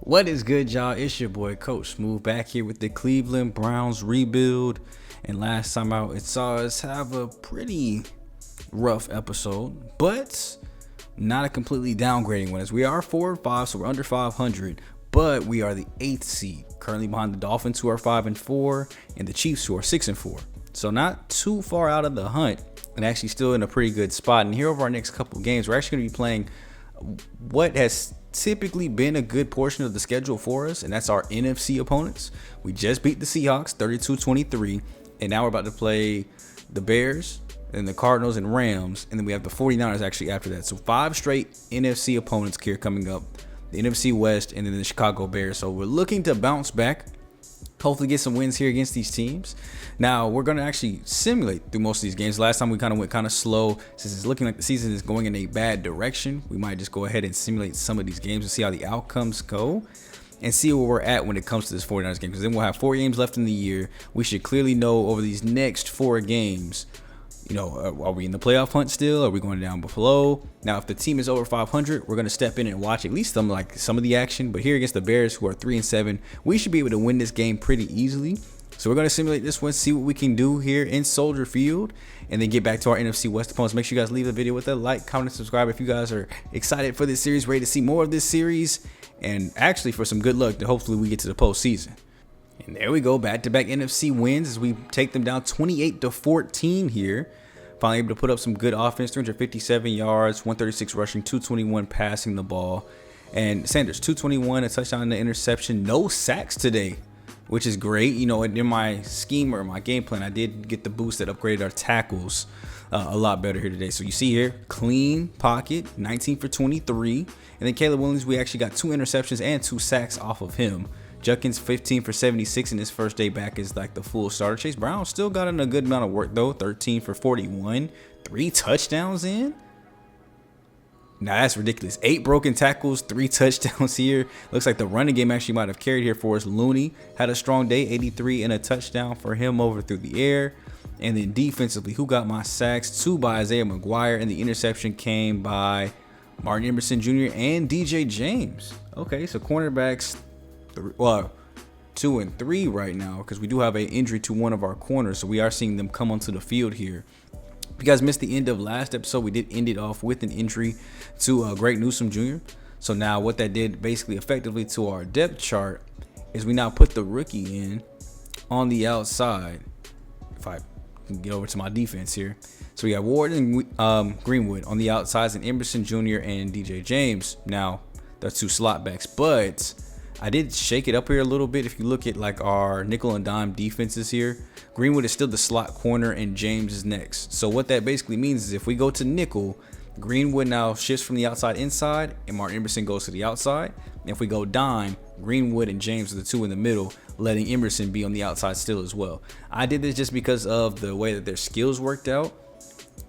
What is good, y'all? It's your boy Coach Smooth back here with the Cleveland Browns rebuild. And last time out, it saw us have a pretty rough episode, but not a completely downgrading one, as we are 4-5, so we're under 500, but we are the 8th seed, currently behind the Dolphins, who are 5-4, and the Chiefs, who are 6-4. So not too far out of the hunt, and actually still in a pretty good spot. And here over our next couple games, we're actually going to be playing what has typically been a good portion of the schedule for us, and that's our NFC opponents. We just beat the Seahawks 32-23, and now we're about to play the Bears and the Cardinals and Rams, and then we have the 49ers actually after that. So 5 straight NFC opponents here coming up, the NFC West and then the Chicago Bears. So we're looking to bounce back, hopefully get some wins here against these teams. Now we're going to actually simulate through most of these games. Last time we kind of went kind of slow. Since it's looking like the season is going in a bad direction, we might just go ahead and simulate some of these games and see how the outcomes go and see where we're at when it comes to this 49ers game, because then we'll have 4 games left in the year. We should clearly know over these next 4 games, you know, are we in the playoff hunt still? Are we going down below? Now, if the team is over 500, we're going to step in and watch at least some of the action. But here against the Bears, who are 3-7, we should be able to win this game pretty easily. So we're going to simulate this one, see what we can do here in Soldier Field, and then get back to our NFC West opponents. Make sure you guys leave the video with a like, comment, and subscribe if you guys are excited for this series, ready to see more of this series, and actually for some good luck to hopefully we get to the postseason. And there we go, back-to-back NFC wins as we take them down 28-14 here. Finally able to put up some good offense, 357 yards, 136 rushing, 221 passing the ball. And Sanders, 221, a touchdown and an interception. No sacks today, which is great. You know, in my scheme or my game plan, I did get the boost that upgraded our tackles a lot better here today. So you see here, clean pocket, 19 for 23. And then Caleb Williams, we actually got 2 interceptions and 2 sacks off of him. Judkins 15 for 76 in his first day back as like the full starter. Chase Brown still got in a good amount of work though, 13 for 41, 3 touchdowns in. Now that's ridiculous. 8 broken tackles, 3 touchdowns here. Looks like the running game actually might have carried here for us. Looney had a strong day, 83 and a touchdown for him over through the air. And then defensively, who got my sacks? 2 by Isaiah McGuire, and the interception came by Martin Emerson Jr. and DJ James. Okay, so cornerbacks, 2 and 3 right now, because we do have an injury to one of our corners, so we are seeing them come onto the field here. If you guys missed the end of last episode, we did end it off with an injury to Greg Newsome Jr. So now what that did basically effectively to our depth chart is we now put the rookie in on the outside. If I can get over to my defense here. So we got Ward and Greenwood on the outsides, and Emerson Jr. and DJ James. Now, that's 2 slot backs, but I did shake it up here a little bit. If you look at like our nickel and dime defenses here, Greenwood is still the slot corner and James is next. So what that basically means is if we go to nickel, Greenwood now shifts from the outside inside and Martin Emerson goes to the outside. And if we go dime, Greenwood and James are the 2 in the middle, letting Emerson be on the outside still as well. I did this just because of the way that their skills worked out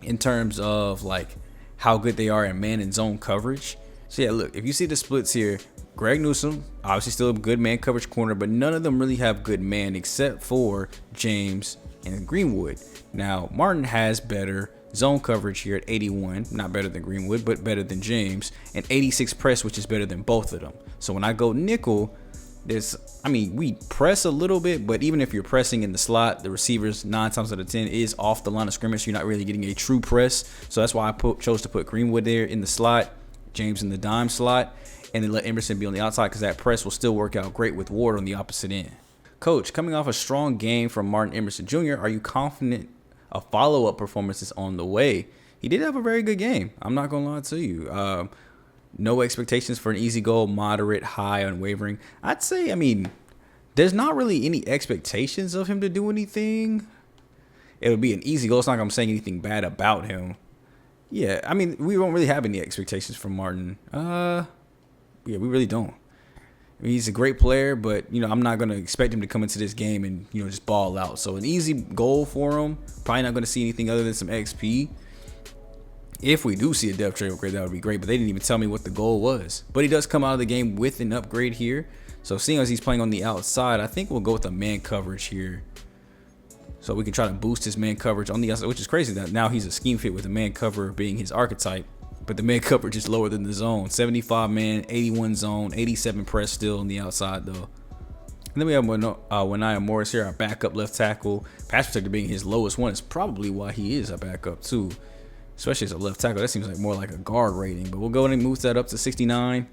in terms of like how good they are in man and zone coverage. So yeah, look, if you see the splits here, Greg Newsome, obviously still a good man coverage corner, but none of them really have good man except for James and Greenwood. Now, Martin has better zone coverage here at 81, not better than Greenwood, but better than James, and 86 press, which is better than both of them. So when I go nickel, we press a little bit, but even if you're pressing in the slot, the receivers 9 times out of 10 is off the line of scrimmage, so you're not really getting a true press. So that's why I chose to put Greenwood there in the slot, James in the dime slot, and then let Emerson be on the outside, because that press will still work out great with Ward on the opposite end. Coach, coming off a strong game from Martin Emerson Jr., are you confident a follow-up performance is on the way? He did have a very good game. I'm not going to lie to you. No expectations for an easy goal, moderate, high, unwavering. I'd say, there's not really any expectations of him to do anything. It would be an easy goal. It's not like I'm saying anything bad about him. Yeah, we don't really have any expectations from Martin. Yeah, we really don't. He's a great player, but, I'm not going to expect him to come into this game and, just ball out. So an easy goal for him. Probably not going to see anything other than some XP. If we do see a depth trade upgrade, that would be great. But they didn't even tell me what the goal was. But he does come out of the game with an upgrade here. So seeing as he's playing on the outside, I think we'll go with a man coverage here. So we can try to boost his man coverage on the outside, which is crazy that now he's a scheme fit with a man cover being his archetype. but the man coverage is lower than the zone. 75 man, 81 zone, 87 press still on the outside though. And then we have Waniah Morris here, our backup left tackle. Pass protector being his lowest one is probably why he is a backup too, especially as a left tackle. That seems like more like a guard rating, but we'll go ahead and move that up to 69.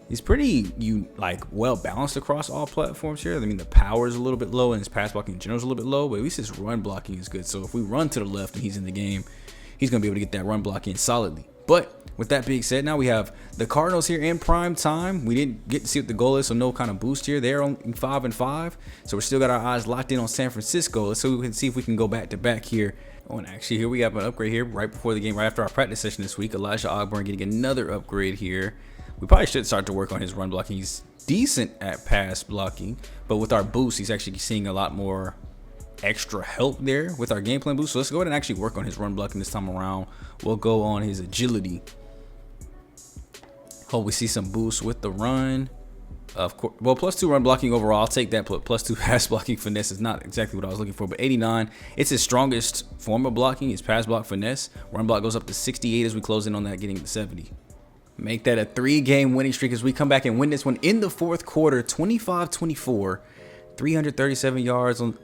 He's pretty well balanced across all platforms here. I mean, the power is a little bit low and his pass blocking in general is a little bit low, but at least his run blocking is good. So if we run to the left and he's in the game, he's going to be able to get that run block in solidly. But with that being said, now we have the Cardinals here in prime time. We didn't get to see what the goal is, so no kind of boost here. They're on 5-5, so we're still got our eyes locked in on San Francisco. So we can see if we can go back to back here. Oh, and actually here we have an upgrade here right before the game, right after our practice session this week. Elijah Ogburn getting another upgrade here. We probably should start to work on his run blocking. He's decent at pass blocking, but with our boost, he's actually seeing a lot more extra help there with our game plan boost. So let's go ahead and actually work on his run blocking this time around. We'll go on his agility. Hope we see some boost with the run. Of course, well, +2 run blocking overall. I'll take that. +2 pass blocking finesse is not exactly what I was looking for, but 89. It's his strongest form of blocking. His pass block finesse. Run block goes up to 68 as we close in on that, getting to 70. Make that a 3-game winning streak as we come back and win this one in the fourth quarter, 25-24. 337 yards on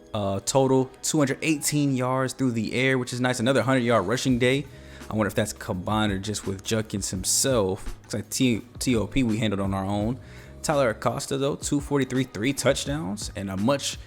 total, 218 yards through the air, which is nice. Another 100-yard rushing day. I wonder if that's combined or just with Judkins himself. Looks like TOP we handled on our own. Tyler Acosta, though, 243, 3 touchdowns, and a much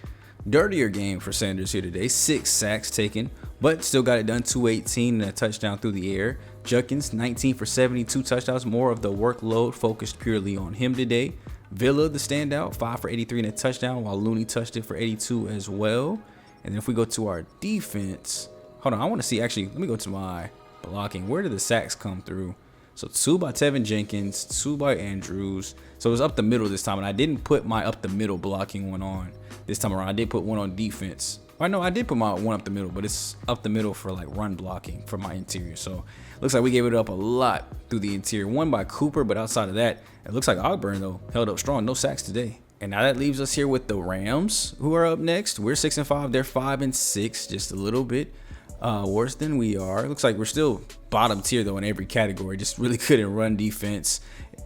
dirtier game for Sanders here today. 6 sacks taken, but still got it done. 218 and a touchdown through the air. Judkins, 19 for 72 touchdowns. More of the workload focused purely on him today. Villa, the standout, 5 for 83 and a touchdown, while Looney touched it for 82 as well. And then if we go to our defense, hold on, I want to see, actually, let me go to my blocking. Where did the sacks come through? So 2 by Tevin Jenkins, 2 by Andrews. So it was up the middle this time, and I didn't put my up the middle blocking one on this time around. I did put one on defense. I know I did put my one up the middle, but it's up the middle for like run blocking for my interior. So looks like we gave it up a lot through the interior. One by Cooper, but outside of that, it looks like Ogburn though held up strong. No sacks today. And now that leaves us here with the Rams, who are up next. We're 6-5. They're 5-6, just a little bit worse than we are. It looks like we're still bottom tier though in every category. Just really good in run defense.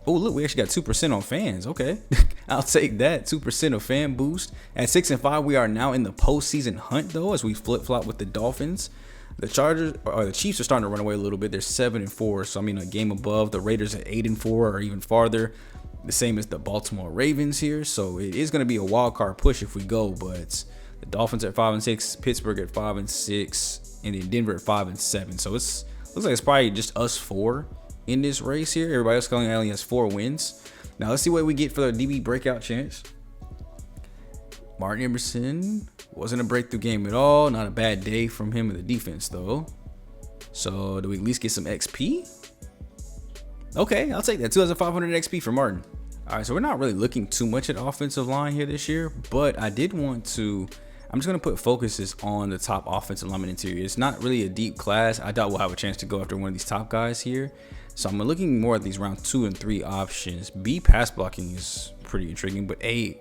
Oh, look, we actually got 2% on fans. Okay, I'll take that. 2% of fan boost. At 6-5, we are now in the postseason hunt though, as we flip-flop with the Dolphins. The the Chiefs are starting to run away a little bit. They're 7-4, so I mean a game above. The Raiders at 8-4 or even farther. The same as the Baltimore Ravens here. So it is going to be a wild card push if we go, but the Dolphins at 5-6, Pittsburgh at 5-6, and then Denver at 5-7. So looks like it's probably just us 4 in this race here. Everybody else only has 4 wins. Now let's see what we get for the DB breakout chance. Martin Emerson wasn't a breakthrough game at all. Not a bad day from him in the defense though. So do we at least get some XP? Okay, I'll take that. 2,500 XP for Martin. All right, so we're not really looking too much at offensive line here this year, but I did want to. I'm just going to put focuses on the top offensive lineman interior. It's not really a deep class. I doubt we'll have a chance to go after one of these top guys here. So I'm looking more at these round 2 and 3 options. B, pass blocking is pretty intriguing, but A,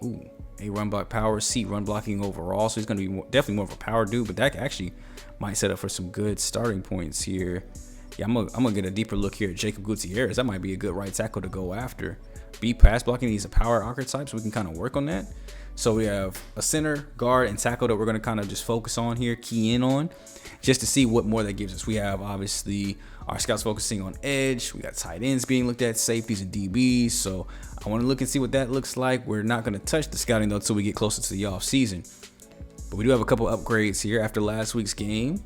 run block power, C, run blocking overall. So he's going to be definitely more of a power dude, but that actually might set up for some good starting points here. Yeah, I'm gonna get a deeper look here at Jacob Gutierrez. That might be a good right tackle to go after. B, pass blocking. He's a power archetype, so we can kind of work on that. So we have a center, guard, and tackle that we're going to kind of just focus on here, key in on, just to see what more that gives us. We have, obviously, our scouts focusing on edge. We got tight ends being looked at, safeties and DBs. So I want to look and see what that looks like. We're not going to touch the scouting, though, until we get closer to the offseason. But we do have a couple upgrades here after last week's game.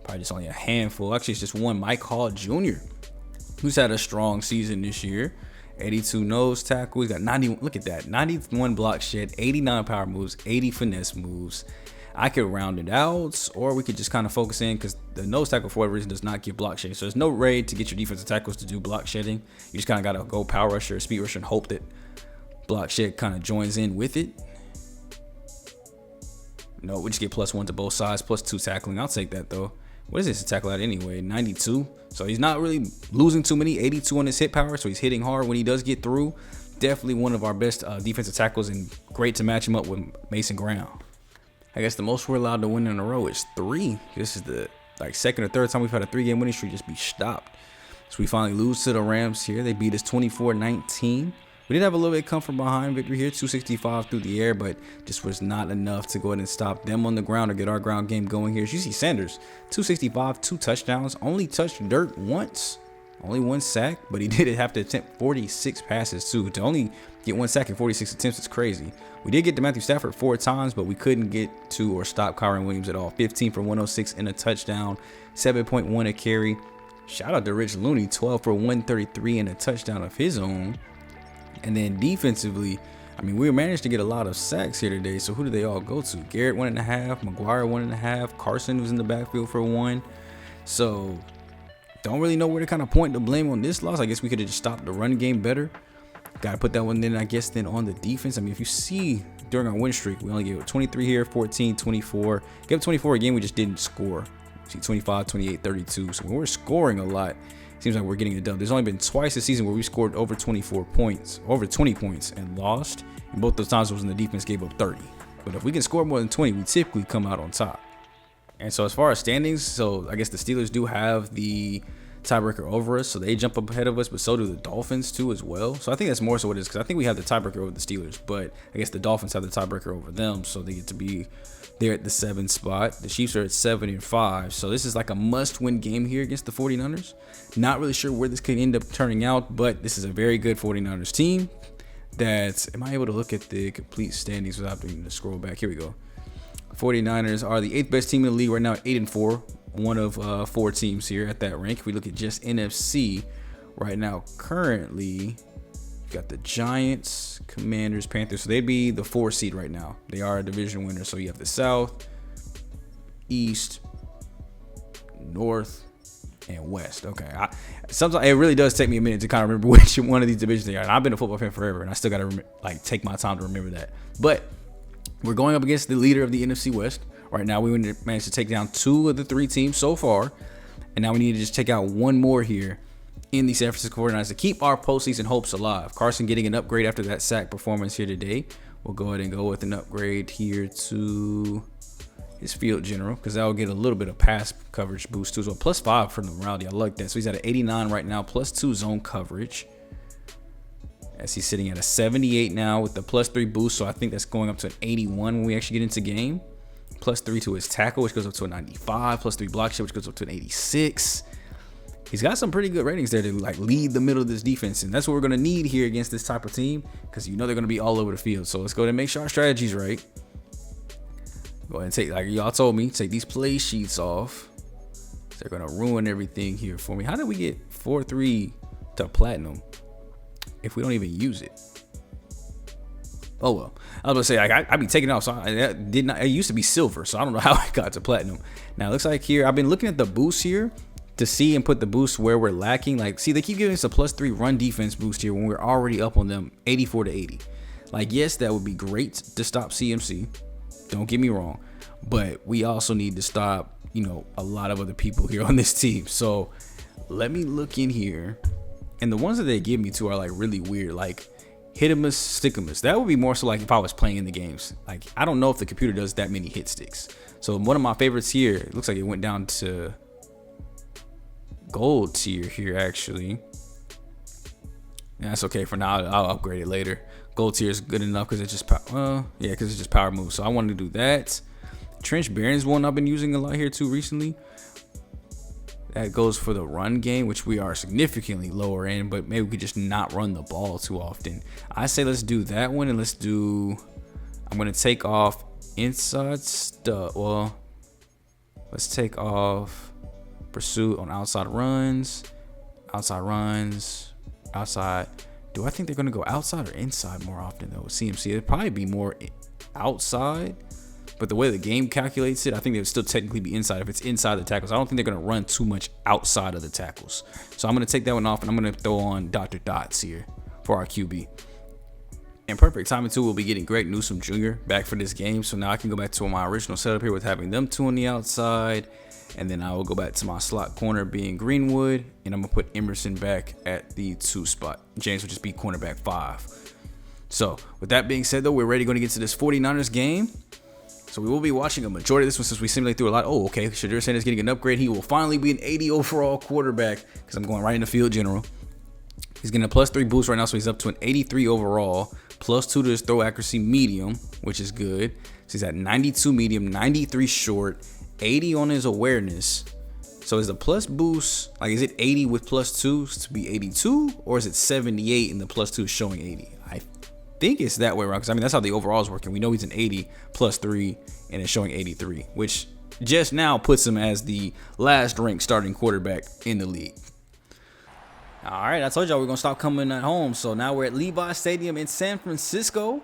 Probably just only a handful. Actually, it's just one. Mike Hall Jr., who's had a strong season this year. 82 nose tackle. He's got 91. Look at that. 91 block shed, 89 power moves, 80 finesse moves. I could round it out, or we could just kind of focus in because the nose tackle, for whatever reason, does not give block shedding. So there's no raid to get your defensive tackles to do block shedding. You just kind of got to go power rusher or speed rusher and hope that block shed kind of joins in with it. No, we just get +1 to both sides, +2 tackling. I'll take that though. What is this to tackle at anyway? 92. So he's not really losing too many. 82 on his hit power, so he's hitting hard when he does get through. Definitely one of our best defensive tackles, and great to match him up with Mason Graham. I guess the most we're allowed to win in a row is 3. This is the second or third time we've had a 3-game winning streak just be stopped. So we finally lose to the Rams here. They beat us 24-19. We did have a little bit come from behind victory here, 265 through the air, but just was not enough to go ahead and stop them on the ground or get our ground game going here. As you see, Sanders, 265, 2 touchdowns, only touched dirt once, only 1 sack, but he did have to attempt 46 passes too. To only get 1 sack in 46 attempts is crazy. We did get to Matthew Stafford 4 times, but we couldn't get to or stop Kyron Williams at all. 15 for 106 and a touchdown, 7.1 a carry. Shout out to Rich Looney, 12 for 133 and a touchdown of his own. And then defensively, I mean, we managed to get a lot of sacks here today. So who did they all go to? Garrett 1.5, McGuire 1.5, Carson was in the backfield for 1. So don't really know where to kind of point the blame on this loss. I guess we could have just stopped the run game better. Got to put that one then, I guess, then on the defense. I mean, if you see during our win streak, we only gave 23 here, 14, 24. Gave 24 again, we just didn't score. See, 25, 28, 32. So when we're scoring a lot, seems like we're getting a dub. There's only been twice this season where we scored over 24 points, over 20 points and lost. And both those times was when the defense gave up 30. But if we can score more than 20, we typically come out on top. And so as far as standings, so I guess the Steelers do have the tiebreaker over us. So they jump up ahead of us, but so do the Dolphins too as well. So I think that's more so what it is, because I think we have the tiebreaker over the Steelers, but I guess the Dolphins have the tiebreaker over them. So they get to be there at the 7th spot. The Chiefs are at 7-5. So this is like a must-win game here against the 49ers. Not really sure where this could end up turning out, but this is a very good 49ers team. Am I able to look at the complete standings without having to scroll back? Here we go. 49ers are the 8th best team in the league right now at 8-4. One of 4 teams here at that rank. If we look at just NFC right now, currently got the Giants, Commanders, Panthers. So they'd be the 4 seed right now. They are a division winner. So you have the South, East, North, and West. Okay. Sometimes it really does take me a minute to kind of remember which one of these divisions they are. And I've been a football fan forever, and I still got to take my time to remember that. But we're going up against the leader of the NFC West. Right now, we managed to take down 2 of the 3 teams so far. And now we need to just take out 1 more here in the San Francisco 49ers to keep our postseason hopes alive. Carson getting an upgrade after that sack performance here today. We'll go ahead and go with an upgrade here to his field general, because that will get a little bit of pass coverage boost too. So +5 for the morality. I like that. So he's at an 89 right now, +2 zone coverage. As he's sitting at a 78 now with the +3 boost. So I think that's going up to an 81 when we actually get into game. +3 to his tackle, which goes up to a 95. +3 block shot, which goes up to an 86. He's got some pretty good ratings there to like lead the middle of this defense, and that's what we're going to need here against this type of team, because you know they're going to be all over the field. So let's go ahead and make sure our strategy's right. Go ahead and take, like y'all told me, take these play sheets off. They're going to ruin everything here for me. How did we get 4-3 to platinum if we don't even use it? Oh well, I was gonna say, like, I be taking it off, so it used to be silver, so I don't know how it got to platinum. Now it looks like here I've been looking at the boost here to see and put the boost where we're lacking. Like, see, they keep giving us a +3 run defense boost here when we're already up on them 84-80. Like, yes, that would be great to stop CMC. Don't get me wrong, but we also need to stop, you know, a lot of other people here on this team. So let me look in here, and the ones that they give me to are like really weird, like Hitimus, Stickamus. That would be more so like if I was playing in the games. Like, I don't know if the computer does that many hit sticks. So one of my favorites here, it looks like it went down to gold tier here actually. And that's okay for now. I'll upgrade it later. Gold tier is good enough because it's just because it's just power move. So I wanted to do that. Trench Barron's one I've been using a lot here too recently. That goes for the run game, which we are significantly lower in, but maybe we could just not run the ball too often. I say let's do that one, and I'm going to take off inside stuff. Well, let's take off pursuit on outside runs. Outside. Do I think they're going to go outside or inside more often, though? With CMC, it'd probably be more outside. But the way the game calculates it, I think they would still technically be inside if it's inside the tackles. I don't think they're going to run too much outside of the tackles. So I'm going to take that one off, and I'm going to throw on Dr. Dots here for our QB. And perfect timing, too, we'll be getting Greg Newsome Jr. back for this game. So now I can go back to my original setup here with having them 2 on the outside. And then I will go back to my slot corner being Greenwood. And I'm going to put Emerson back at the 2 spot. James will just be cornerback 5. So with that being said, though, we're ready to get to this 49ers game. So we will be watching a majority of this one since we simulate through a lot. Oh, okay. Shedeur Sanders getting an upgrade. He will finally be an 80 overall quarterback because I'm going right into field general. He's getting a +3 boost right now, so he's up to an 83 overall. +2 to his throw accuracy medium, which is good. So he's at 92 medium, 93 short, 80 on his awareness. So is the plus boost, like, is it 80 with +2 to be 82? Or is it 78 and the +2 is showing 80? I think it's that way around, because I mean, that's how the overall is working. We know he's an 80 +3 and it's showing 83, which just now puts him as the last ranked starting quarterback in the league. All right, I told y'all we're going to stop coming at home. So now we're at Levi Stadium in San Francisco.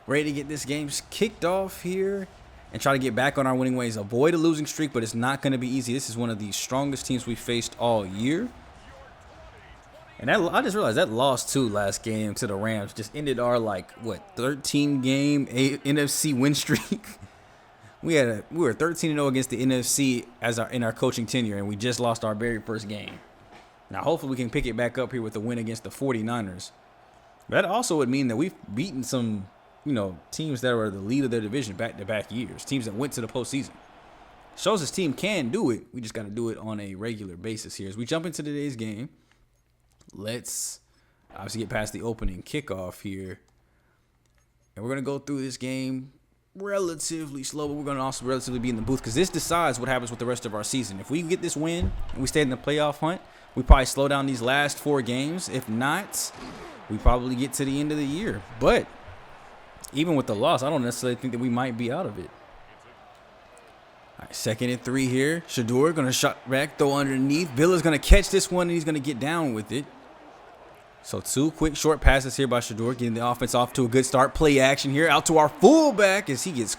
Ready to get this game kicked off here and try to get back on our winning ways. Avoid a losing streak, but it's not going to be easy. This is one of the strongest teams we faced all year. And I just realized that loss too last game to the Rams just ended our, like, what, 13-game NFC win streak. We were 13-0 against the NFC in our coaching tenure, and we just lost our very first game. Now, hopefully we can pick it back up here with the win against the 49ers. That also would mean that we've beaten some, teams that were the lead of their division back-to-back years, teams that went to the postseason. Shows this team can do it. We just got to do it on a regular basis here. As we jump into today's game, let's obviously get past the opening kickoff here. And we're going to go through this game relatively slow, but we're going to also relatively be in the booth because this decides what happens with the rest of our season. If we get this win and we stay in the playoff hunt, we probably slow down these last 4 games. If not, we probably get to the end of the year. But even with the loss, I don't necessarily think that we might be out of it. All right, 2nd and 3 here. Shedeur going to shot back, throw underneath. Villa's going to catch this one, and he's going to get down with it. So 2 quick short passes here by Shedeur, getting the offense off to a good start. Play action here out to our fullback as he gets,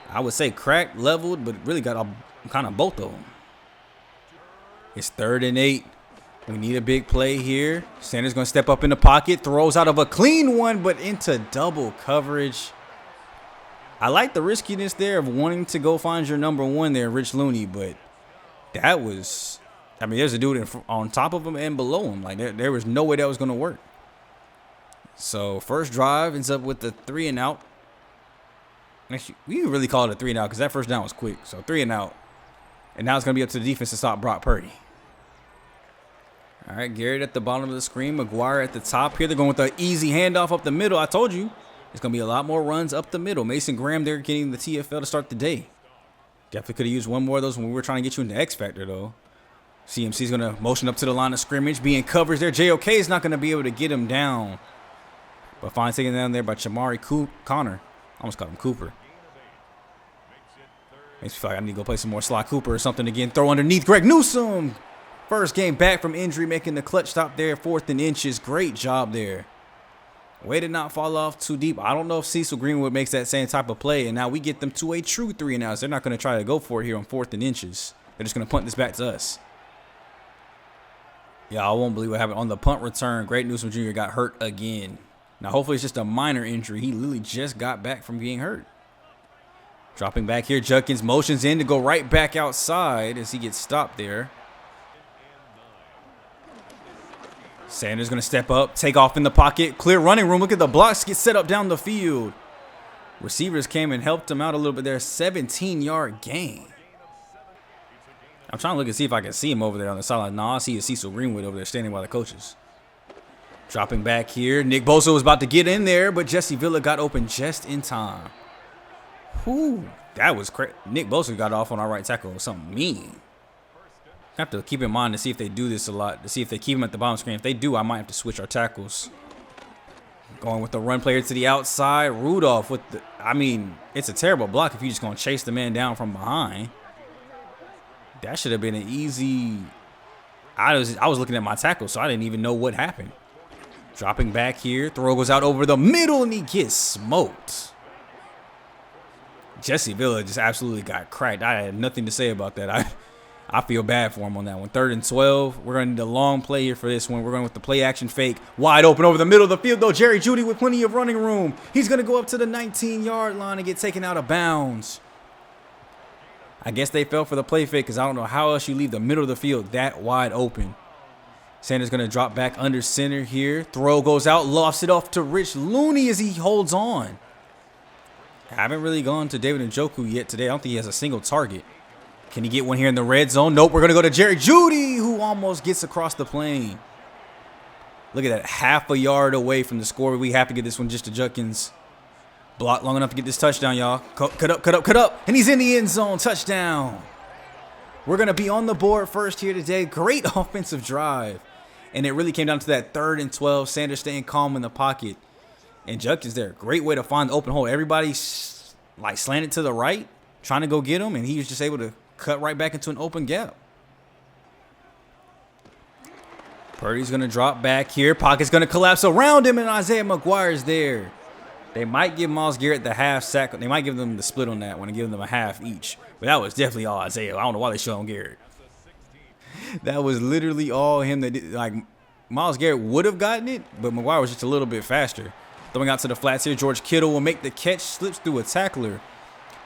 I would say, cracked, leveled, but really got kind of both of them. It's 3rd and 8. We need a big play here. Sanders going to step up in the pocket, throws out of a clean one, but into double coverage. I like the riskiness there of wanting to go find your number 1 there, Rich Looney, but that was, I mean, there's a dude on top of him and below him. Like, there was no way that was going to work. So, first drive ends up with the 3 and out. Actually, we can really call it a 3 and out because that first down was quick. So, 3 and out. And now it's going to be up to the defense to stop Brock Purdy. All right, Garrett at the bottom of the screen. McGuire at the top here. They're going with an easy handoff up the middle. I told you, it's going to be a lot more runs up the middle. Mason Graham there getting the TFL to start the day. Definitely could have used one more of those when we were trying to get you into X Factor, though. CMC's going to motion up to the line of scrimmage. Being coverage there. JOK is not going to be able to get him down. But fine taken down there by Chamari Connor. Almost called him Cooper. Makes me feel like I need to go play some more Sly Cooper or something again. Throw underneath Greg Newsome. First game back from injury, making the clutch stop there. 4th and inches. Great job there. Way to not fall off too deep. I don't know if Cecil Greenwood makes that same type of play. And now we get them to a true 3 and outs. They're not going to try to go for it here on 4th and inches. They're just going to punt this back to us. Yeah, I won't believe what happened. On the punt return, Great Newsome Jr. got hurt again. Now, hopefully it's just a minor injury. He literally just got back from being hurt. Dropping back here, Judkins motions in to go right back outside as he gets stopped there. Sanders going to step up, take off in the pocket, clear running room. Look at the blocks get set up down the field. Receivers came and helped him out a little bit there. 17-yard gain. I'm trying to look and see if I can see him over there on the sideline. No, I see Cecil Greenwood over there standing by the coaches. Dropping back here. Nick Bosa was about to get in there, but Jesse Villa got open just in time. Whew, that was crazy. Nick Bosa got off on our right tackle. Something mean. I have to keep in mind to see if they do this a lot, to see if they keep him at the bottom screen. If they do, I might have to switch our tackles. Going with the run player to the outside. Rudolph with the, I mean, it's a terrible block if you're just going to chase the man down from behind. That should have been an easy. I was looking at my tackle, so I didn't even know what happened. Dropping back here. Throw goes out over the middle, and he gets smoked. Jesse Villa just absolutely got cracked. I had nothing to say about that. I feel bad for him on that one. 3rd and 12. We're going to need a long play here for this one. We're going with the play action fake. Wide open over the middle of the field, though. Jerry Jeudy with plenty of running room. He's going to go up to the 19-yard line and get taken out of bounds. I guess they fell for the play fake because I don't know how else you leave the middle of the field that wide open. Sanders going to drop back under center here. Throw goes out, lofts it off to Rich Looney as he holds on. Haven't really gone to David Njoku yet today. I don't think he has a single target. Can he get one here in the red zone? Nope. We're going to go to Jerry Jeudy, who almost gets across the plane. Look at that. Half a yard away from the score. We have to get this one just to Judkins. Block long enough to get this touchdown, y'all. Cut up. And he's in the end zone. Touchdown. We're going to be on the board first here today. Great offensive drive. And it really came down to that 3rd and 12. Sanders staying calm in the pocket. And Judkins there. Great way to find the open hole. Everybody's like slanted to the right, trying to go get him. And he was just able to cut right back into an open gap. Purdy's going to drop back here. Pocket's going to collapse around him, and Isaiah McGuire's there. They might give Myles Garrett the half sack. They might give them the split on that one and give them a half each. But that was definitely all Isaiah. I don't know why they showed on Garrett. That was literally all him that did. Like, Myles Garrett would have gotten it, but McGuire was just a little bit faster. Throwing out to the flats here. George Kittle will make the catch. Slips through a tackler.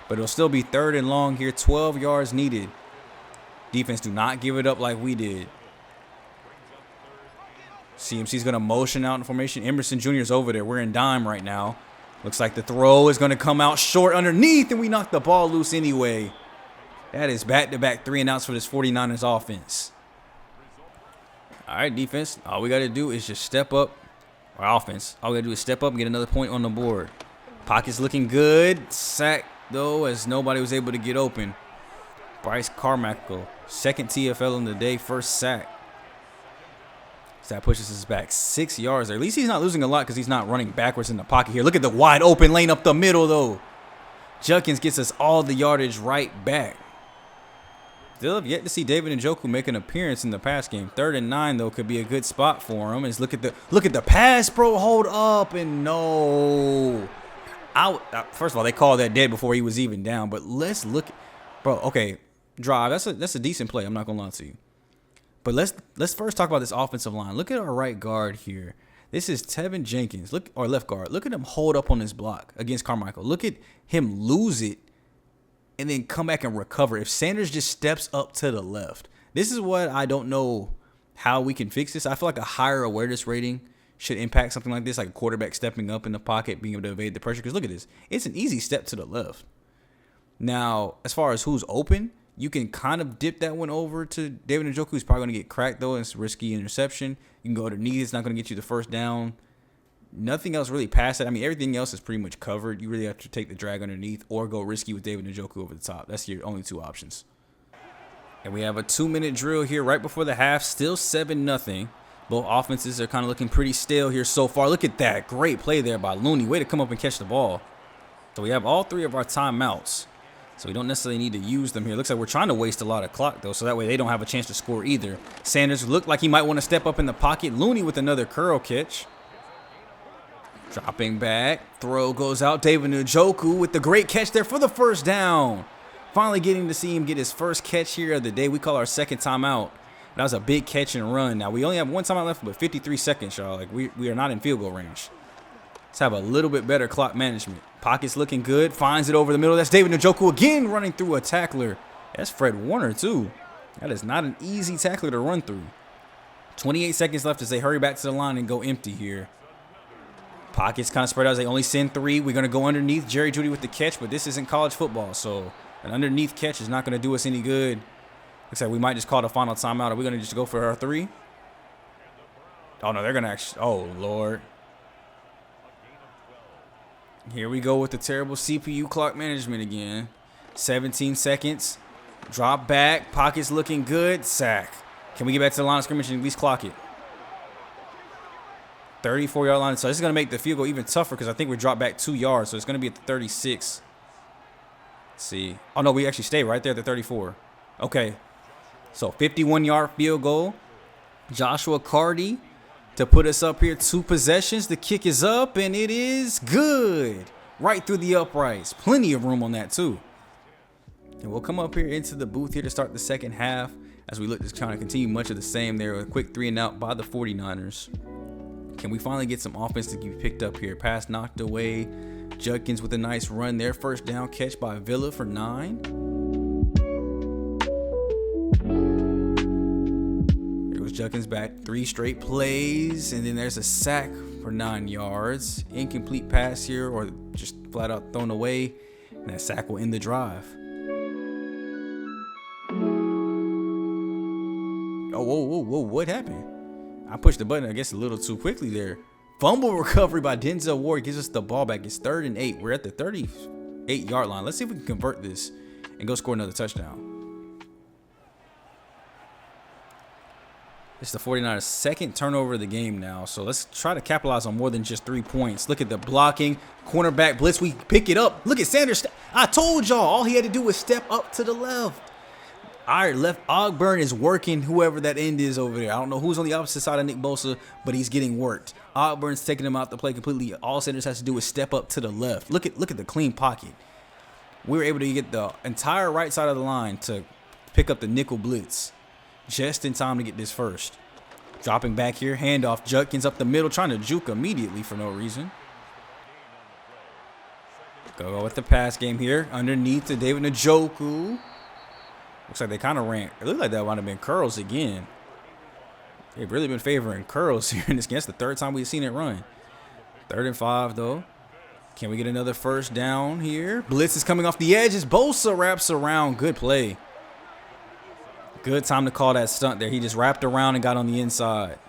But it'll still be 3rd and long here. 12 yards needed. Defense do not give it up like we did. CMC's going to motion out in formation. Emerson Jr. is over there. We're in dime right now. Looks like the throw is going to come out short underneath, and we knock the ball loose anyway. That is back-to-back 3-and-outs for this 49ers offense. All right, defense. All we got to do is just step up. Or offense. All we got to do is step up and get another point on the board. Pocket's looking good. Sack, though, as nobody was able to get open. Bryce Carmichael, 2nd TFL in the day, 1st sack. So that pushes us back 6 yards there. At least he's not losing a lot because he's not running backwards in the pocket here. Look at the wide open lane up the middle, though. Judkins gets us all the yardage right back. Still have yet to see David Njoku make an appearance in the pass game. 3rd and 9, though, could be a good spot for him. Look at the pass, bro. Hold up, and no. First of all, they called that dead before he was even down. But let's look, bro. Okay, drive. That's a decent play. I'm not gonna lie to you. But let's first talk about this offensive line. Look at our right guard here. This is Tevin Jenkins. Or left guard. Look at him hold up on this block against Carmichael. Look at him lose it and then come back and recover. If Sanders just steps up to the left, this is what I don't know how we can fix this. I feel like a higher awareness rating should impact something like this, like a quarterback stepping up in the pocket, being able to evade the pressure. Because look at this. It's an easy step to the left. Now, as far as who's open, you can kind of dip that one over to David Njoku. Who's probably going to get cracked, though. It's a risky interception. You can go underneath. It's not going to get you the first down. Nothing else really past that. I mean, everything else is pretty much covered. You really have to take the drag underneath or go risky with David Njoku over the top. That's your only 2 options. And we have a 2-minute drill here right before the half. Still 7-0. Both offenses are kind of looking pretty stale here so far. Look at that. Great play there by Looney. Way to come up and catch the ball. So we have all 3 of our timeouts. So we don't necessarily need to use them here. Looks like we're trying to waste a lot of clock, though, so that way they don't have a chance to score either. Sanders looked like he might want to step up in the pocket. Looney with another curl catch. Dropping back. Throw goes out. David Njoku with the great catch there for the first down. Finally getting to see him get his first catch here of the day. We call our 2nd timeout. That was a big catch and run. Now, we only have 1 timeout left, but 53 seconds, y'all. Like, we are not in field goal range. Let's have a little bit better clock management. Pocket's looking good. Finds it over the middle. That's David Njoku again running through a tackler. That's Fred Warner, too. That is not an easy tackler to run through. 28 seconds left as they hurry back to the line and go empty here. Pocket's kind of spread out as they only send 3. We're going to go underneath. Jerry Jeudy with the catch, but this isn't college football, so an underneath catch is not going to do us any good. Looks like we might just call the final timeout. Are we going to just go for our 3? Oh, no, they're going to actually. Oh, Lord. Here we go with the terrible CPU clock management again. 17 seconds. Drop back. Pocket's looking good. Sack. Can we get back to the line of scrimmage and at least clock it? 34-yard line. So this is going to make the field goal even tougher because I think we dropped back 2 yards. So it's going to be at the 36. Let's see. Oh, no, we actually stay right there at the 34. Okay. So 51-yard field goal. Joshua Cardi to put us up here 2 possessions. The kick is up, and it is good. Right through the uprights. Plenty of room on that, too. And we'll come up here into the booth here to start the second half as we look to try to continue much of the same there. A quick 3-and-out by the 49ers. Can we finally get some offense to be picked up here? Pass knocked away. Judkins with a nice run there. First down catch by Villa for 9. Judkins back 3 straight plays, and then there's a sack for 9 yards. Incomplete pass here, or just flat out thrown away. And that sack will end the drive. Oh, whoa, what happened? I pushed the button, I guess, a little too quickly there. Fumble recovery by Denzel Ward gives us the ball back. It's 3rd and 8. We're at the 38-yard line. Let's see if we can convert this and go score another touchdown. It's the 49ers' second turnover of the game now. So let's try to capitalize on more than just 3 points. Look at the blocking. Cornerback blitz. We pick it up. Look at Sanders. I told y'all. All he had to do was step up to the left. All right, left Ogburn is working whoever that end is over there. I don't know who's on the opposite side of Nick Bosa, but he's getting worked. Ogburn's taking him out the play completely. All Sanders has to do is step up to the left. Look at the clean pocket. We were able to get the entire right side of the line to pick up the nickel blitz just in time to get this first. Dropping back here, handoff. Judkins up the middle, trying to juke immediately for no reason. Go with the pass game here. Underneath to David Njoku. Looks like they kind of ran. It looked like that might have been curls again. They've really been favoring curls here in this game. That's the 3rd time we've seen it run. 3rd and 5, though. Can we get another first down here? Blitz is coming off the edges. Bosa wraps around. Good play. Good time to call that stunt there. He just wrapped around and got on the inside.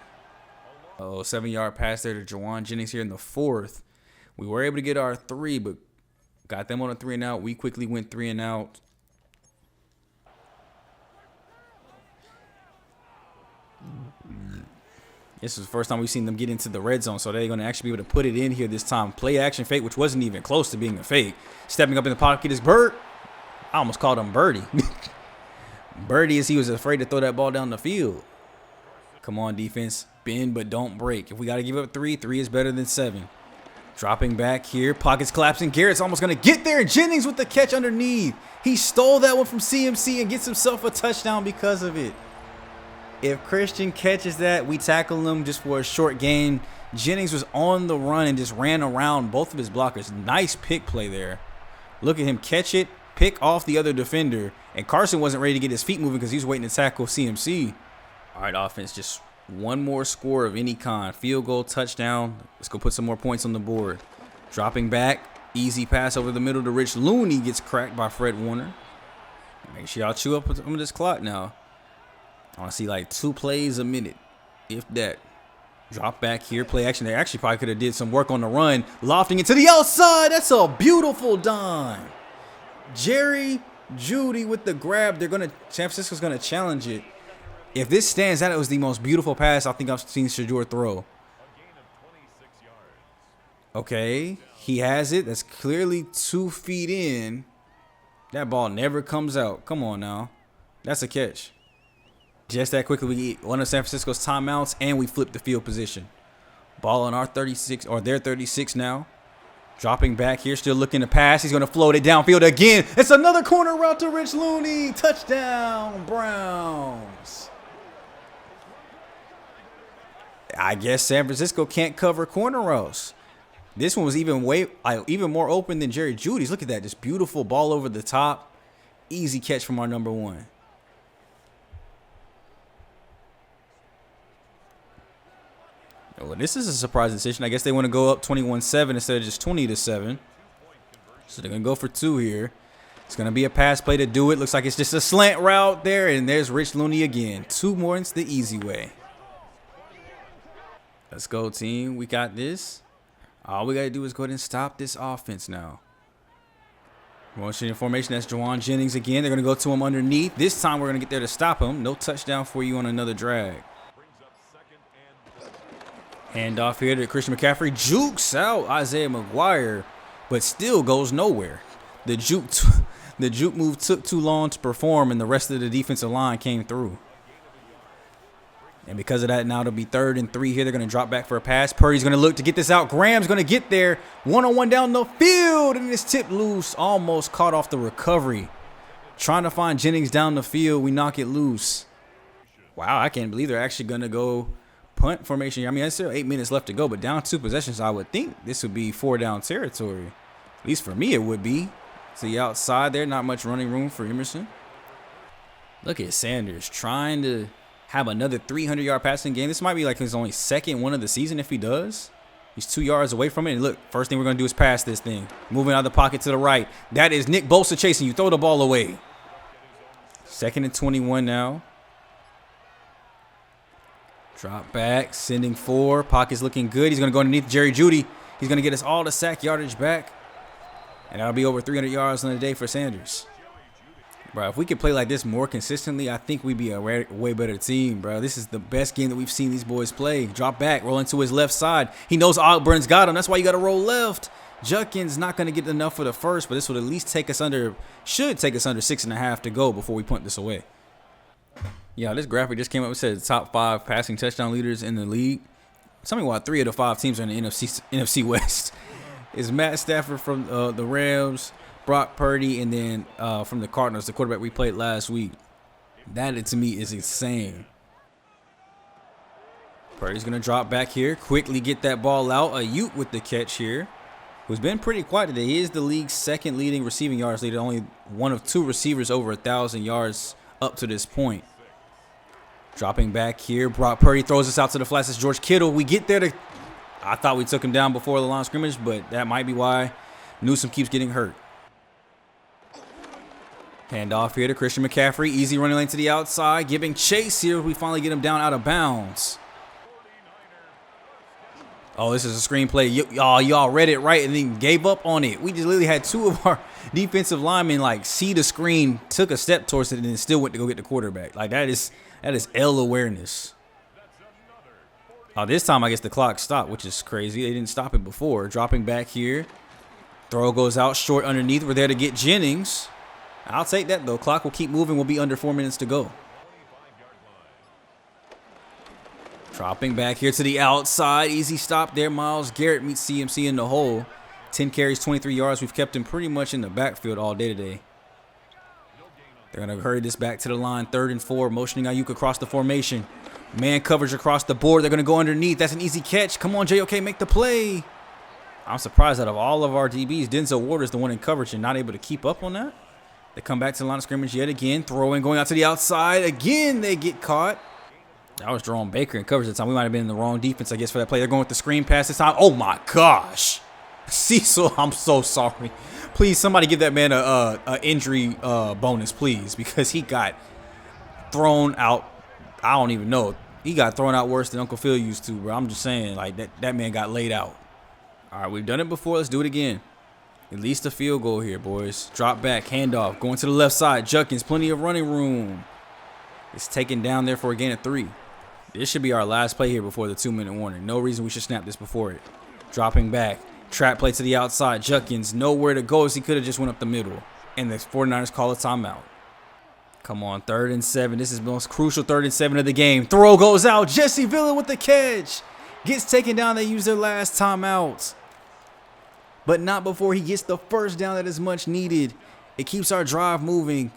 Oh, 7-yard pass there to Jawan Jennings here in the 4th. We were able to get our 3, but got them on a 3 and out. We quickly went 3 and out. This is the first time we've seen them get into the red zone, so they're going to actually be able to put it in here this time. Play action fake, which wasn't even close to being a fake. Stepping up in the pocket is Bird. I almost called him Birdie. Birdie, as he was afraid to throw that ball down the field. Come on, defense. Bend, but don't break. If we got to give up 3, 3 is better than 7. Dropping back here. Pockets collapsing. Garrett's almost going to get there. Jennings with the catch underneath. He stole that one from CMC and gets himself a touchdown because of it. If Christian catches that, we tackle him just for a short gain. Jennings was on the run and just ran around both of his blockers. Nice pick play there. Look at him catch it, pick off the other defender. And Carson wasn't ready to get his feet moving because he was waiting to tackle CMC. All right, offense, just one more score of any kind. Field goal, touchdown. Let's go put some more points on the board. Dropping back, easy pass over the middle to Rich Looney. Gets cracked by Fred Warner. Make sure y'all chew up some of this clock now. I want to see like 2 plays a minute, if that. Drop back here, play action. They actually probably could have did some work on the run. Lofting it to the outside. That's a beautiful dime. Jerry Jeudy with the grab. San Francisco's going to challenge it. If this stands out, it was the most beautiful pass I think I've seen Shedeur throw. Okay, he has it. That's clearly 2 feet in. That ball never comes out. Come on now. That's a catch. Just that quickly, we get one of San Francisco's timeouts, and we flip the field position. Ball on our 36, or their 36 now. Dropping back here, still looking to pass. He's going to float it downfield again. It's another corner route to Rich Looney. Touchdown, Browns. I guess San Francisco can't cover corner routes. This one was even more open than Jerry Jeudy's. Look at that, just beautiful ball over the top. Easy catch from our number 1. Well, this is a surprise decision. I guess they want to go up 21-7 instead of just 20-7. So they're going to go for 2 here. It's going to be a pass play to do it. Looks like it's just a slant route there. And there's Rich Looney again. 2 more. It's the easy way. Let's go, team. We got this. All we got to do is go ahead and stop this offense now. Motion in formation. That's Jawan Jennings again. They're going to go to him underneath. This time we're going to get there to stop him. No touchdown for you on another drag. Hand off here to Christian McCaffrey. Jukes out Isaiah McGuire, but still goes nowhere. The juke move took too long to perform, and the rest of the defensive line came through. And because of that, now it'll be 3rd and 3 here. They're going to drop back for a pass. Purdy's going to look to get this out. Graham's going to get there. 1-on-1 down the field, and it's tipped loose. Almost caught off the recovery. Trying to find Jennings down the field. We knock it loose. Wow, I can't believe they're actually going to go punt formation. I mean, there's still 8 minutes left to go, but down 2 possessions, I would think this would be 4-down territory. At least for me, it would be. See outside there, not much running room for Emerson. Look at Sanders trying to have another 300-yard passing game. This might be like his only 2nd one of the season if he does. He's 2 yards away from it. And look, first thing we're going to do is pass this thing. Moving out of the pocket to the right. That is Nick Bosa chasing you. Throw the ball away. 2nd and 21 now. Drop back, sending 4. Pocket's looking good. He's going to go underneath Jerry Jeudy. He's going to get us all the sack yardage back. And that'll be over 300 yards on the day for Sanders. Bro, if we could play like this more consistently, I think we'd be a way better team, bro. This is the best game that we've seen these boys play. Drop back, roll into his left side. He knows Auburn's got him. That's why you got to roll left. Judkins not going to get enough for the first, but this would at least take us under, should take us under 6.5 to go before we punt this away. Yeah, this graphic just came up. It said top 5 passing touchdown leaders in the league. Tell me why 3 of the 5 teams are in the NFC West. It's Matt Stafford from the Rams, Brock Purdy, and then from the Cardinals, the quarterback we played last week. That, to me, is insane. Purdy's going to drop back here, quickly get that ball out. Ayuk with the catch here, who's been pretty quiet today. He is the league's 2nd leading receiving yards leader, only one of 2 receivers over 1,000 yards up to this point. Dropping back here, Brock Purdy throws us out to the flats. It's George Kittle. We get there to... I thought we took him down before the line of scrimmage, but that might be why Newsome keeps getting hurt. Hand off here to Christian McCaffrey. Easy running lane to the outside. Giving chase here. We finally get him down out of bounds. Oh, this is a screenplay. Y'all read it right and then gave up on it. We just literally had 2 of our defensive linemen like see the screen, took a step towards it, and then still went to go get the quarterback. Like that is L awareness. This time I guess the clock stopped, which is crazy. They didn't stop it before. Dropping back here. Throw goes out short underneath. We're there to get Jennings. I'll take that, though. Clock will keep moving. We'll be under 4 minutes to go. Dropping back here to the outside. Easy stop there. Myles Garrett meets CMC in the hole. 10 carries, 23 yards. We've kept him pretty much in the backfield all day today. They're going to hurry this back to the line. 3rd and 4. Motioning Ayuk across the formation. Man coverage across the board. They're going to go underneath. That's an easy catch. Come on, JOK, make the play. I'm surprised out of all of our DBs, Denzel Ward is the one in coverage and not able to keep up on that. They come back to the line of scrimmage yet again. Throwing, going out to the outside. Again, they get caught. That was Jerome Baker in coverage at the time. We might have been in the wrong defense, I guess, for that play. They're going with the screen pass this time. Oh, my gosh. Cecil, I'm so sorry. Please, somebody give that man a injury bonus, please, because he got thrown out. I don't even know. He got thrown out worse than Uncle Phil used to, bro. I'm just saying, like, that man got laid out. All right, we've done it before. Let's do it again. At least a field goal here, boys. Drop back, handoff, going to the left side. Judkins, plenty of running room. It's taken down there for a gain of 3. This should be our last play here before the 2-minute warning. No reason we should snap this before it. Dropping back. Trap play to the outside. Judkins, nowhere to go as he could have just went up the middle. And the 49ers call a timeout. Come on, 3rd and 7. This is the most crucial 3rd and 7 of the game. Throw goes out. Jesse Villa with the catch. Gets taken down. They use their last timeout. But not before he gets the first down that is much needed. It keeps our drive moving.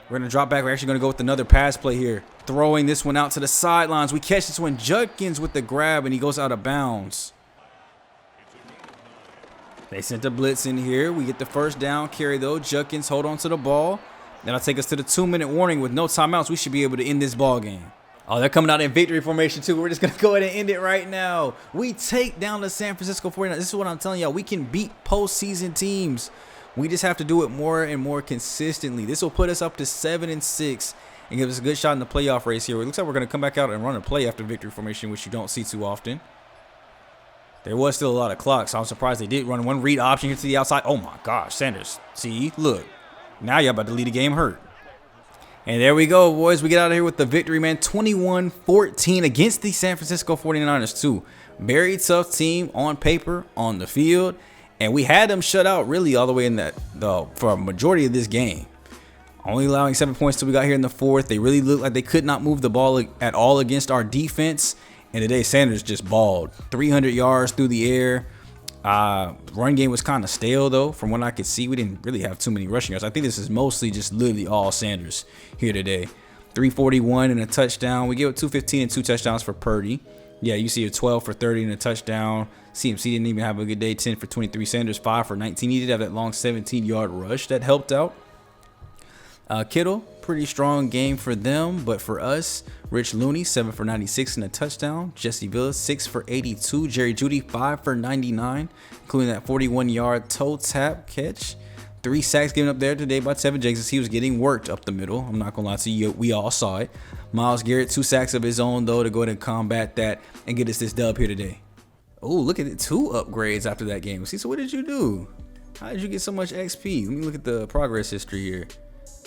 We're going to drop back. We're actually going to go with another pass play here. Throwing this one out to the sidelines. We catch this one. Judkins with the grab, and he goes out of bounds. They sent a blitz in here. We get the first down carry, though. Judkins hold on to the ball. That'll take us to the 2-minute warning with no timeouts. We should be able to end this ball game. Oh, they're coming out in victory formation, too. We're just going to go ahead and end it right now. We take down the San Francisco 49ers. This is what I'm telling y'all. We can beat postseason teams. We just have to do it more and more consistently. This will put us up to 7-6 and give us a good shot in the playoff race here. It looks like we're going to come back out and run a play after victory formation, which you don't see too often. There was still a lot of clock, so I'm surprised they did run one read option here to the outside. Oh, my gosh. Sanders. See? Look. Now y'all about to lead a game hurt. And there we go, boys. We get out of here with the victory, man. 21-14 against the San Francisco 49ers, too. Very tough team on paper, on the field. And we had them shut out really all the way in for a majority of this game. Only allowing 7 points till we got here in the 4th. They really looked like they could not move the ball at all against our defense. And today, Sanders just balled. 300 yards through the air. Run game was kind of stale, though, from what I could see. We didn't really have too many rushing yards. I think this is mostly just literally all Sanders here today. 341 and a touchdown. We gave it 215 and 2 touchdowns for Purdy. Yeah, you see a 12 for 30 and a touchdown. CMC didn't even have a good day. 10 for 23. Sanders 5 for 19. He did have that long 17-yard rush that helped out. Kittle, pretty strong game for them, but for us, Rich Looney, 7 for 96 and a touchdown. Jesse Villa, 6 for 82. Jerry Jeudy, 5 for 99, including that 41-yard toe tap catch. 3 sacks given up there today by Tevin Jenkins. He was getting worked up the middle. I'm not going to lie to you. We all saw it. Myles Garrett, 2 sacks of his own, though, to go ahead and combat that and get us this dub here today. Oh, look at it. 2 upgrades after that game. See, so what did you do? How did you get so much XP? Let me look at the progress history here.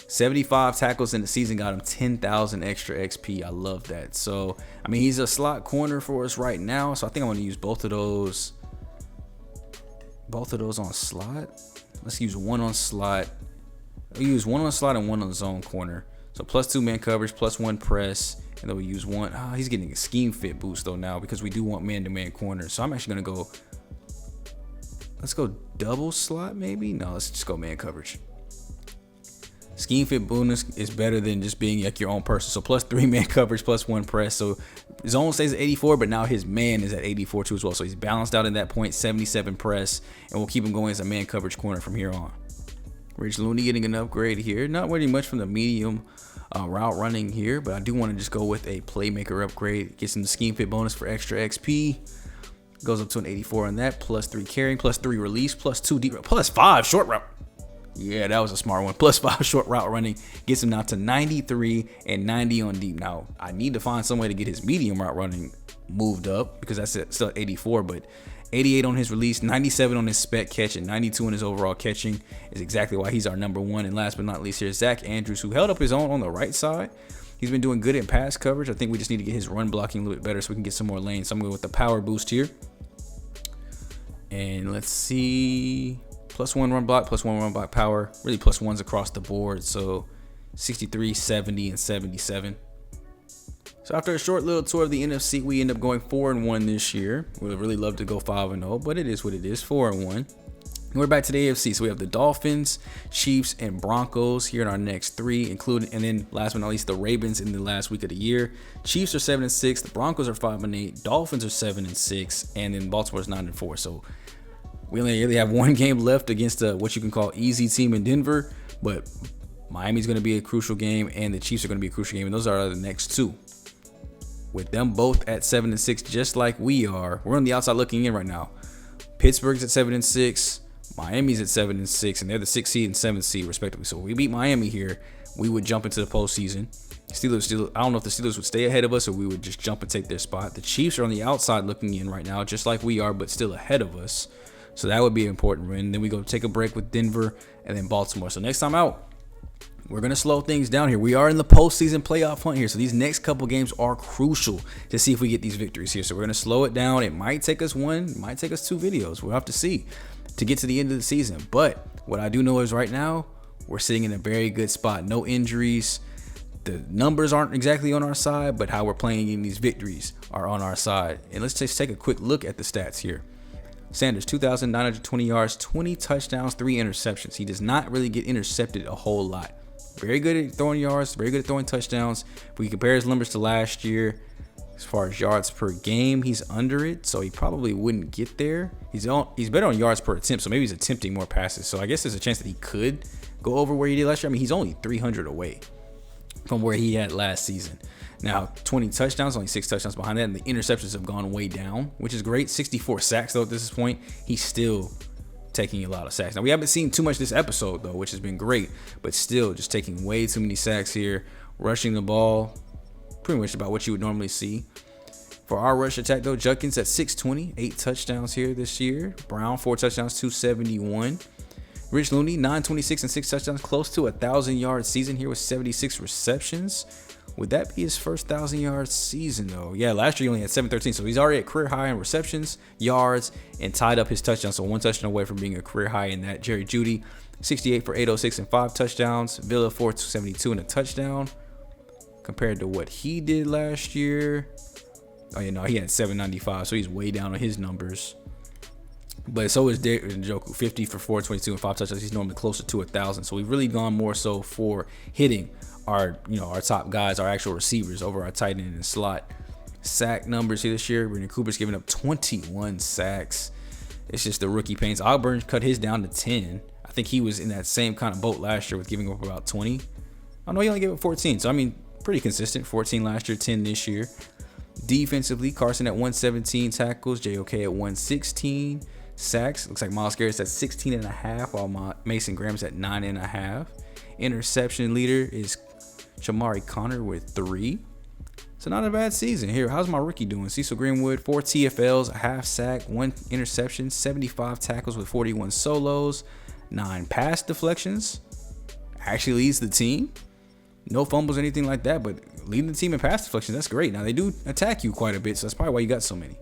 75 tackles in the season got him 10,000 extra XP. I love that. So, I mean, he's a slot corner for us right now. So I think I'm going to use both of those on slot. Let's use one on slot. We'll use one on slot and one on zone corner. So +2 man coverage, +1 press. And then we use one. He's getting a scheme fit boost though now because we do want man-to-man corners. So I'm actually going to go. Let's go double slot maybe. No, let's just go man coverage. Scheme fit bonus is better than just being like your own person. So +3 man coverage, +1 press. So zone stays at 84, but now his man is at 84 too as well. So he's balanced out in that point, 77 press, and we'll keep him going as a man coverage corner from here on. Rich Looney getting an upgrade here. Not really much from the medium route running here, but I do want to just go with a playmaker upgrade. Gets him the scheme fit bonus for extra XP. Goes up to an 84 on that, +3 carrying, +3 release, +2 deep, +5 short route. Yeah, that was a smart one. +5 short route running gets him now to 93 and 90 on deep. Now, I need to find some way to get his medium route running moved up because that's still at 84, but 88 on his release, 97 on his spec catch, and 92 on his overall catching is exactly why he's our #1. And last but not least here, Zach Andrews, who held up his own on the right side. He's been doing good in pass coverage. I think we just need to get his run blocking a little bit better so we can get some more lanes. So I'm going with the power boost here. And let's see. +1 run block, +1 run block power, really +1s across the board. So 63, 70, and 77. So after a short little tour of the NFC, we end up going 4-1 this year. We would really love to go 5-0, but it is what it is, 4-1. We're back to the AFC. So we have the Dolphins, Chiefs, and Broncos here in our next 3, including, and then last but not least, the Ravens in the last week of the year. Chiefs are 7-6, the Broncos are 5-8, Dolphins are 7-6, and then Baltimore's 9-4. So we only really have 1 game left against what you can call easy team in Denver, but Miami's going to be a crucial game, and the Chiefs are going to be a crucial game, and those are the next 2. With them both at 7-6, just like we are, we're on the outside looking in right now. Pittsburgh's at 7-6, Miami's at 7-6, and they're the 6th seed and 7th seed respectively. So if we beat Miami here, we would jump into the postseason. Steelers, I don't know if the Steelers would stay ahead of us or we would just jump and take their spot. The Chiefs are on the outside looking in right now, just like we are, but still ahead of us. So that would be an important win. Then we go take a break with Denver and then Baltimore. So next time out, we're going to slow things down here. We are in the postseason playoff hunt here. So these next couple games are crucial to see if we get these victories here. So we're going to slow it down. It might take us 1, it might take us 2 videos. We'll have to see to get to the end of the season. But what I do know is right now, we're sitting in a very good spot. No injuries. The numbers aren't exactly on our side, but how we're playing in these victories are on our side. And let's just take a quick look at the stats here. Sanders, 2,920 yards, 20 touchdowns, 3 interceptions. He does not really get intercepted a whole lot. Very good at throwing yards, very good at throwing touchdowns. If we compare his numbers to last year, as far as yards per game, he's under it, so he probably wouldn't get there. He's better on yards per attempt, so maybe he's attempting more passes. So I guess there's a chance that he could go over where he did last year. I mean, he's only 300 away from where he had last season. Now, 20 touchdowns, only 6 touchdowns behind that, and the interceptions have gone way down, which is great. 64 sacks, though, at this point. He's still taking a lot of sacks. Now, we haven't seen too much this episode, though, which has been great, but still just taking way too many sacks here. Rushing the ball, pretty much about what you would normally see. For our rush attack, though, Judkins at 620, 8 touchdowns here this year. Brown, 4 touchdowns, 271. Rich Looney, 926 and 6 touchdowns, close to a 1,000-yard season here with 76 receptions. Would that be his first 1,000-yard season, though? Yeah, last year he only had 713, so he's already at career high in receptions, yards, and tied up his touchdowns. So 1 touchdown away from being a career high in that. Jerry Jeudy, 68 for 806 and 5 touchdowns. Villa, 472 and a touchdown. Compared to what he did last year, oh, you know, he had 795, so he's way down on his numbers. But so is Derek Njoku, 50 for 422 and 5 touchdowns. He's normally closer to 1,000. So we've really gone more so for hitting our top guys, our actual receivers over our tight end and slot. Sack numbers here this year. Brandon Cooper's giving up 21 sacks. It's just the rookie pains. Auburn cut his down to 10. I think he was in that same kind of boat last year with giving up about 20. I know he only gave it 14. So, I mean, pretty consistent. 14 last year, 10 this year. Defensively, Carson at 117 tackles, JOK at 116 sacks. Looks like Myles Garrett's at 16.5, while Mason Graham's at 9.5. Interception leader is Shamari Connor with 3. So not a bad season here. How's my rookie doing? Cecil Greenwood, 4 TFLs, a half sack, 1 interception, 75 tackles with 41 solos, 9 pass deflections. Actually leads the team. No fumbles or anything like that, but leading the team in pass deflections, that's great. Now, they do attack you quite a bit, so that's probably why you got so many.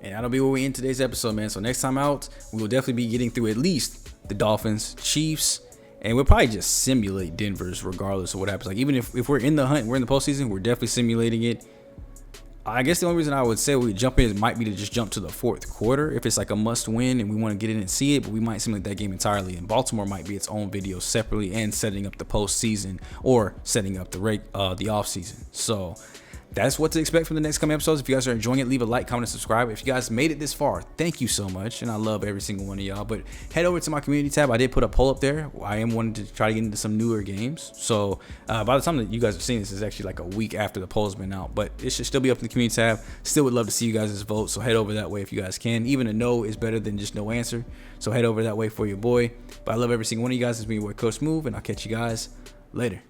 And that'll be where we end today's episode, man. So next time out, we will definitely be getting through at least the Dolphins, Chiefs, and we'll probably just simulate Denver's regardless of what happens. Like, even if we're in the hunt, we're in the postseason, we're definitely simulating it. I guess the only reason I would say we jump in might be to just jump to the fourth quarter if it's like a must win and we want to get in and see it, but we might simulate that game entirely. And Baltimore might be its own video separately and setting up the postseason or setting up the off season. So that's what to expect from the next coming episodes. If you guys are enjoying it, leave a like, comment, and subscribe. If you guys made it this far, thank you so much, and I love every single one of y'all. But head over to my community tab. I did put a poll up there. I am wanting to try to get into some newer games. So by the time that you guys are seeing this, is actually like a week after the poll's been out. But it should still be up in the community tab. Still would love to see you guys' vote. So head over that way if you guys can. Even a no is better than just no answer. So head over that way for your boy. But I love every single one of you guys. It's me, your boy, Coach Smooth, and I'll catch you guys later.